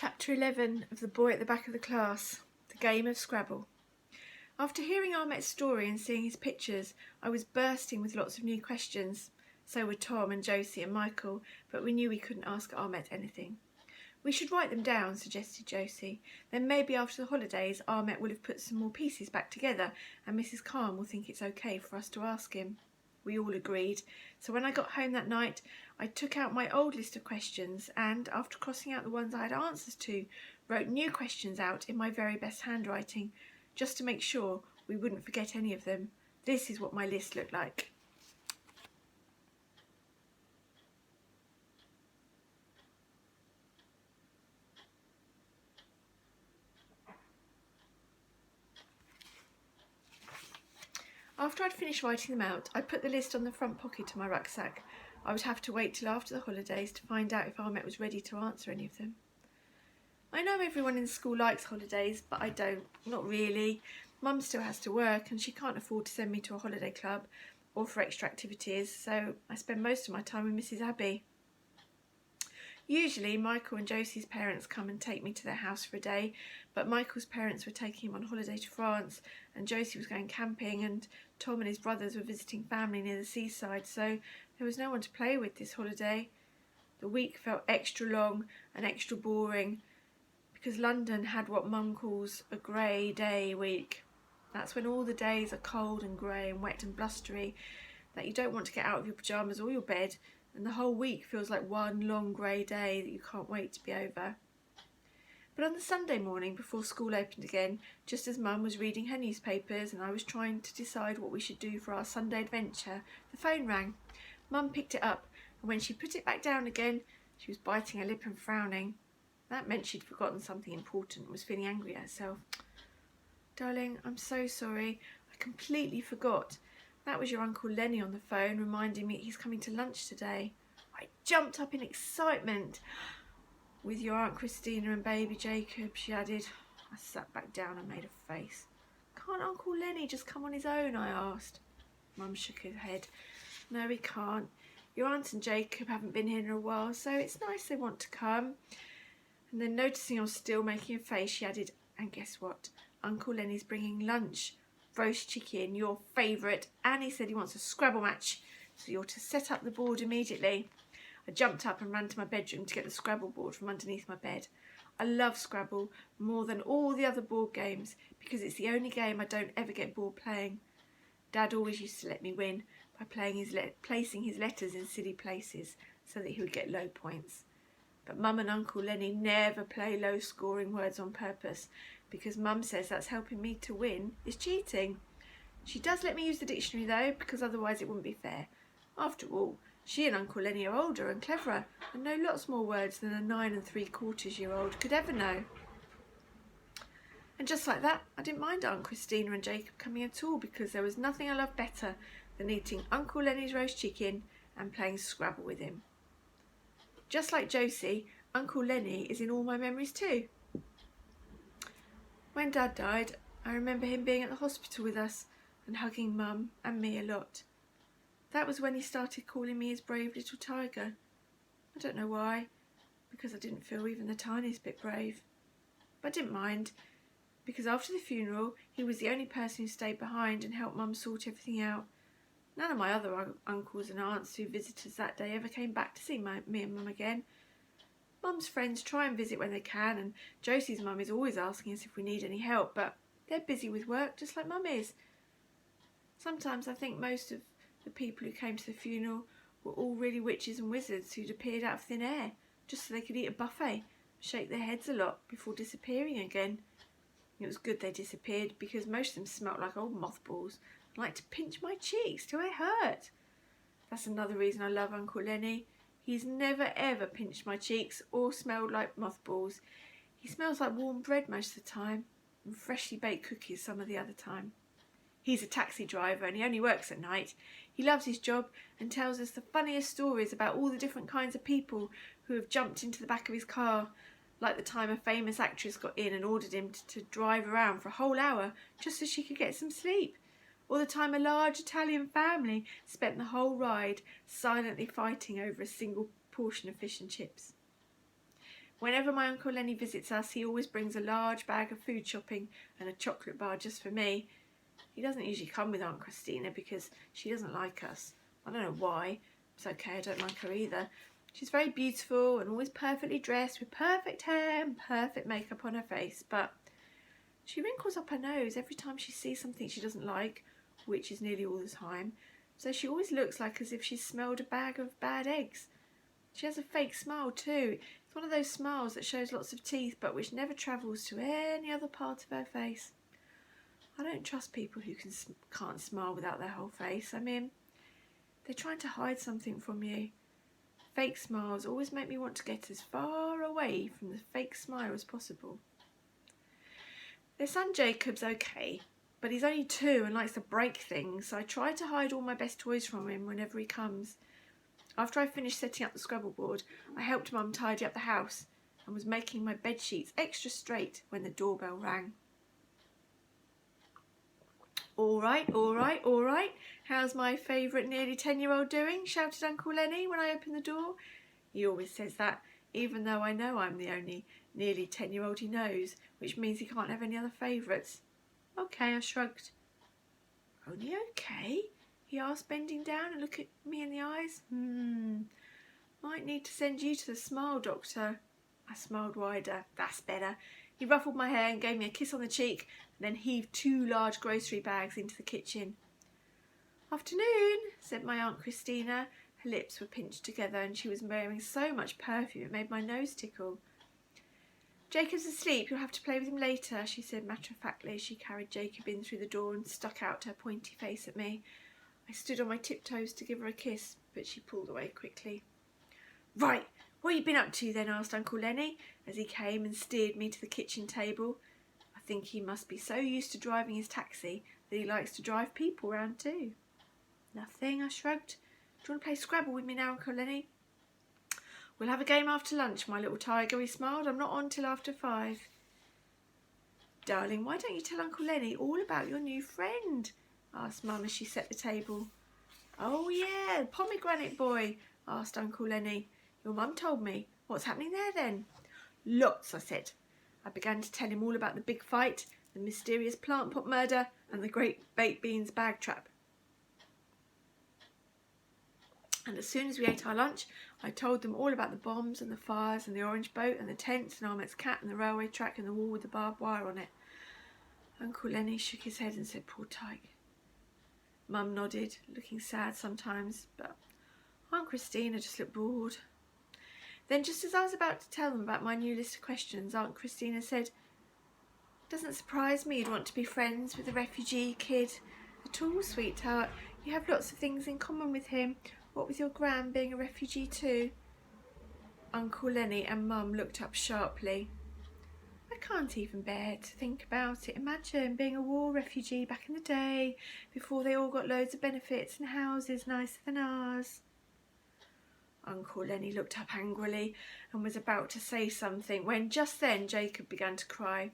Chapter 11 of The Boy at the Back of the Class, The Game of Scrabble. After hearing Ahmet's story and seeing his pictures, I was bursting with lots of new questions. So were Tom and Josie and Michael, but we knew we couldn't ask Ahmet anything. We should write them down, suggested Josie. Then maybe after the holidays, Ahmet will have put some more pieces back together and Mrs. Khan will think it's okay for us to ask him. We all agreed. So when I got home that night, I took out my old list of questions and, after crossing out the ones I had answers to, wrote new questions out in my very best handwriting, just to make sure we wouldn't forget any of them. This is what my list looked like. After I'd finished writing them out, I put the list on the front pocket of my rucksack. I would have to wait till after the holidays to find out if Ahmet was ready to answer any of them. I know everyone in school likes holidays, but I don't. Not really. Mum still has to work and she can't afford to send me to a holiday club or for extra activities, so I spend most of my time with Mrs. Abbey. Usually Michael and Josie's parents come and take me to their house for a day, but Michael's parents were taking him on holiday to France and Josie was going camping and Tom and his brothers were visiting family near the seaside, so there was no one to play with this holiday. The week felt extra long and extra boring because London had what Mum calls a grey day week. That's when all the days are cold and grey and wet and blustery, that you don't want to get out of your pyjamas or your bed, and the whole week feels like one long grey day that you can't wait to be over. But on the Sunday morning before school opened again, just as Mum was reading her newspapers and I was trying to decide what we should do for our Sunday adventure, the phone rang. Mum picked it up, and when she put it back down again, she was biting her lip and frowning. That meant she'd forgotten something important and was feeling angry at herself. "Darling, I'm so sorry. I completely forgot. That was your Uncle Lenny on the phone reminding me he's coming to lunch today." I jumped up in excitement. "With your Aunt Christina and baby Jacob," she added. I sat back down and made a face. "Can't Uncle Lenny just come on his own?" I asked. Mum shook her head. "No, he can't. Your aunt and Jacob haven't been here in a while, so it's nice they want to come." And then, noticing I was still making a face, she added, "And guess what? Uncle Lenny's bringing lunch. Roast chicken, your favourite, and he said he wants a Scrabble match, so you're to set up the board immediately." I jumped up and ran to my bedroom to get the Scrabble board from underneath my bed. I love Scrabble more than all the other board games because it's the only game I don't ever get bored playing. Dad always used to let me win by placing his letters in silly places so that he would get low points. But Mum and Uncle Lenny never play low-scoring words on purpose because Mum says that's helping me to win is cheating. She does let me use the dictionary though, because otherwise it wouldn't be fair. After all, she and Uncle Lenny are older and cleverer and know lots more words than a 9 3/4-year-old could ever know. And just like that, I didn't mind Aunt Christina and Jacob coming at all because there was nothing I loved better than eating Uncle Lenny's roast chicken and playing Scrabble with him. Just like Josie, Uncle Lenny is in all my memories too. When Dad died, I remember him being at the hospital with us and hugging Mum and me a lot. That was when he started calling me his brave little tiger. I don't know why, because I didn't feel even the tiniest bit brave. But I didn't mind, because after the funeral, he was the only person who stayed behind and helped Mum sort everything out. None of my other uncles and aunts who visited us that day ever came back to see me and Mum again. Mum's friends try and visit when they can, and Josie's mum is always asking us if we need any help, but they're busy with work just like Mum is. Sometimes I think most of the people who came to the funeral were all really witches and wizards who'd appeared out of thin air just so they could eat a buffet, shake their heads a lot before disappearing again. It was good they disappeared because most of them smelt like old mothballs and liked to pinch my cheeks till they hurt. That's another reason I love Uncle Lenny. He's never ever pinched my cheeks or smelled like mothballs. He smells like warm bread most of the time and freshly baked cookies some of the other time. He's a taxi driver and he only works at night. He loves his job and tells us the funniest stories about all the different kinds of people who have jumped into the back of his car, like the time a famous actress got in and ordered him to drive around for a whole hour just so she could get some sleep, or the time a large Italian family spent the whole ride silently fighting over a single portion of fish and chips. Whenever my Uncle Lenny visits us, he always brings a large bag of food shopping and a chocolate bar just for me. He doesn't usually come with Aunt Christina because she doesn't like us. I don't know why. It's okay, I don't like her either. She's very beautiful and always perfectly dressed with perfect hair and perfect makeup on her face, but she wrinkles up her nose every time she sees something she doesn't like, which is nearly all the time. So she always looks like as if she's smelled a bag of bad eggs. She has a fake smile too. It's one of those smiles that shows lots of teeth but which never travels to any other part of her face. I don't trust people who can't smile without their whole face. I mean, they're trying to hide something from you. Fake smiles always make me want to get as far away from the fake smile as possible. Their son Jacob's okay, but he's only 2 and likes to break things, so I try to hide all my best toys from him whenever he comes. After I finished setting up the Scrabble board, I helped Mum tidy up the house and was making my bed sheets extra straight when the doorbell rang. All right, all right, all right. How's my favourite nearly 10-year-old doing? Shouted Uncle Lenny when I opened the door. He always says that, even though I know I'm the only nearly 10-year-old he knows, which means he can't have any other favourites. Okay, I shrugged. Only okay? He asked, bending down and looking at me in the eyes. Might need to send you to the smile doctor. I smiled wider. That's better. He ruffled my hair and gave me a kiss on the cheek, and then heaved 2 large grocery bags into the kitchen. Afternoon, said my Aunt Christina. Her lips were pinched together and she was wearing so much perfume it made my nose tickle. Jacob's asleep, you'll have to play with him later, she said matter-of-factly as she carried Jacob in through the door and stuck out her pointy face at me. I stood on my tiptoes to give her a kiss, but she pulled away quickly. Right, what have you been up to then? Asked Uncle Lenny as he came and steered me to the kitchen table. I think he must be so used to driving his taxi that he likes to drive people round too. Nothing, I shrugged. Do you want to play Scrabble with me now, Uncle Lenny? We'll have a game after lunch, my little tiger, he smiled. I'm not on till after 5. Darling, why don't you tell Uncle Lenny all about your new friend? Asked Mum as she set the table. Oh yeah, pomegranate boy, asked Uncle Lenny. Your mum told me. What's happening there then? Lots, I said. I began to tell him all about the big fight, the mysterious plant pot murder and the great baked beans bag trap. And as soon as we ate our lunch, I told them all about the bombs and the fires and the orange boat and the tents and Ahmet's cat and the railway track and the wall with the barbed wire on it. Uncle Lenny shook his head and said, poor tyke. Mum nodded, looking sad sometimes, but Aunt Christina just looked bored. Then just as I was about to tell them about my new list of questions, Aunt Christina said, doesn't surprise me you'd want to be friends with a refugee kid at all, sweetheart. You have lots of things in common with him. What with your gran being a refugee too? Uncle Lenny and Mum looked up sharply. I can't even bear to think about it. Imagine being a war refugee back in the day, before they all got loads of benefits and houses nicer than ours. Uncle Lenny looked up angrily and was about to say something when just then Jacob began to cry.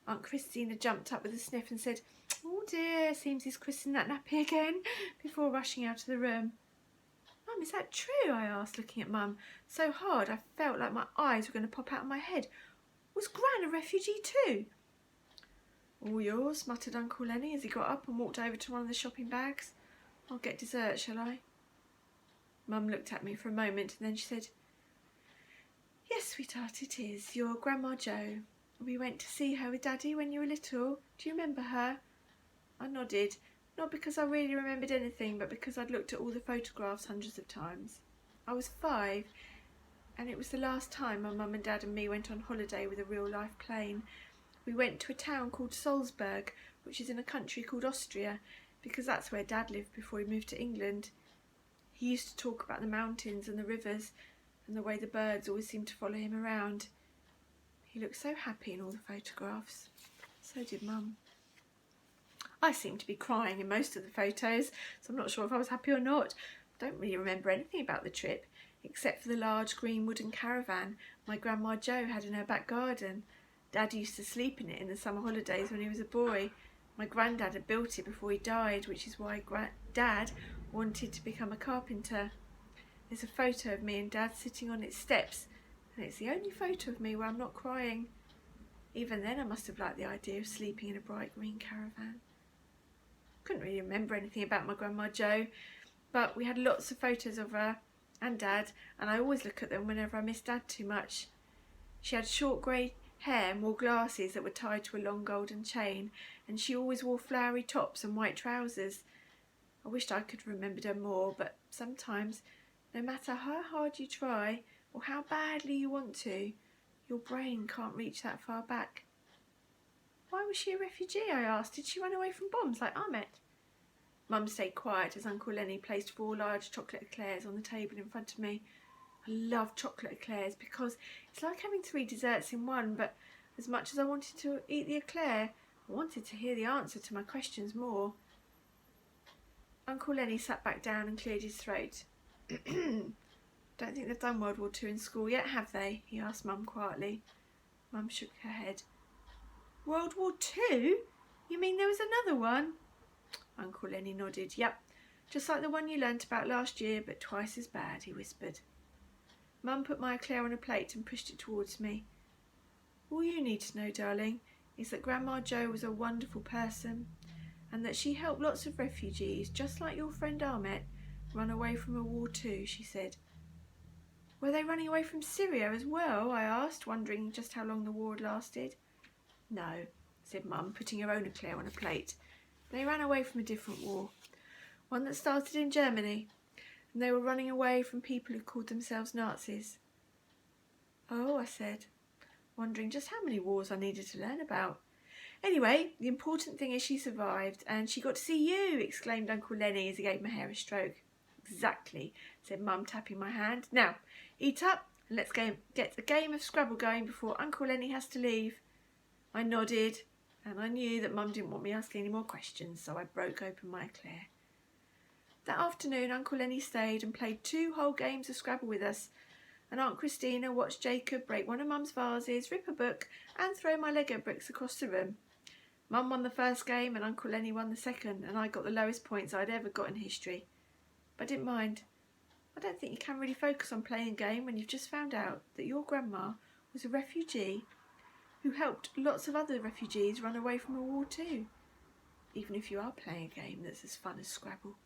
Aunt Christina jumped up with a sniff and said, oh dear, seems he's christened that nappy again, before rushing out of the room. Mum, is that true? I asked, looking at Mum so hard I felt like my eyes were going to pop out of my head. Was Gran a refugee too? All yours, muttered Uncle Lenny as he got up and walked over to one of the shopping bags. I'll get dessert, shall I? Mum looked at me for a moment and then she said, yes, sweetheart, it is. Your Grandma Jo. We went to see her with Daddy when you were little. Do you remember her? I nodded. Not because I really remembered anything, but because I'd looked at all the photographs hundreds of times. I was 5, and it was the last time my mum and Dad and me went on holiday with a real-life plane. We went to a town called Salzburg, which is in a country called Austria, because that's where Dad lived before he moved to England. He used to talk about the mountains and the rivers, and the way the birds always seemed to follow him around. He looked so happy in all the photographs. So did Mum. I seemed to be crying in most of the photos, so I'm not sure if I was happy or not. I don't really remember anything about the trip, except for the large green wooden caravan my Grandma Jo had in her back garden. Dad used to sleep in it in the summer holidays when he was a boy. My granddad had built it before he died, which is why Dad wanted to become a carpenter. There's a photo of me and Dad sitting on its steps and it's the only photo of me where I'm not crying. Even then I must have liked the idea of sleeping in a bright green caravan. Couldn't really remember anything about my Grandma Jo, but we had lots of photos of her and Dad, and I always look at them whenever I miss Dad too much. She had short grey hair and wore glasses that were tied to a long golden chain, and she always wore flowery tops and white trousers. I wished I could have remembered her more, but sometimes, no matter how hard you try or how badly you want to, your brain can't reach that far back. Why was she a refugee, I asked. Did she run away from bombs like Ahmet? Mum stayed quiet as Uncle Lenny placed 4 large chocolate eclairs on the table in front of me. I love chocolate eclairs because it's like having 3 desserts in one, but as much as I wanted to eat the eclair, I wanted to hear the answer to my questions more. Uncle Lenny sat back down and cleared his throat. Don't think they've done World War II in school yet, have they? He asked Mum quietly. Mum shook her head. World War II? You mean there was another one? Uncle Lenny nodded. Yep, just like the one you learnt about last year, but twice as bad, he whispered. Mum put my eclair on a plate and pushed it towards me. All you need to know, darling, is that Grandma Jo was a wonderful person, and that she helped lots of refugees, just like your friend Ahmet, run away from a war too, she said. Were they running away from Syria as well? I asked, wondering just how long the war had lasted. No, said Mum, putting her own eclair on a plate. They ran away from a different war, one that started in Germany, and they were running away from people who called themselves Nazis. Oh, I said, wondering just how many wars I needed to learn about. Anyway, the important thing is she survived, and she got to see you, exclaimed Uncle Lenny as he gave my hair a stroke. Exactly, said Mum, tapping my hand. Now, eat up, and let's get a game of Scrabble going before Uncle Lenny has to leave. I nodded, and I knew that Mum didn't want me asking any more questions, so I broke open my eclair. That afternoon, Uncle Lenny stayed and played 2 whole games of Scrabble with us, and Aunt Christina watched Jacob break one of Mum's vases, rip a book, and throw my Lego bricks across the room. Mum won the first game and Uncle Lenny won the second, and I got the lowest points I'd ever got in history. But I didn't mind. I don't think you can really focus on playing a game when you've just found out that your grandma was a refugee who helped lots of other refugees run away from a war too, even if you are playing a game that's as fun as Scrabble.